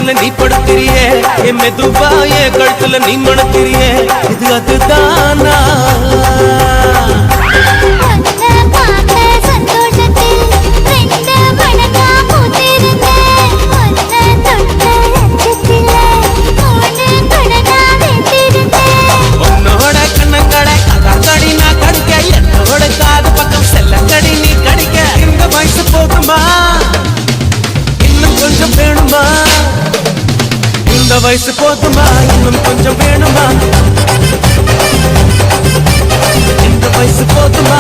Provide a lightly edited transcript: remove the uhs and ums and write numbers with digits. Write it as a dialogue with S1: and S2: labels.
S1: பக்கத்துல நீ படுத்திரியே என் மெதுவா என் கழுத்துல நீ மணத்திரியே இது அதுதானா வயசு போதுமா இன்னும் கொஞ்சம் வேணுமா இந்த வயசு போதுமா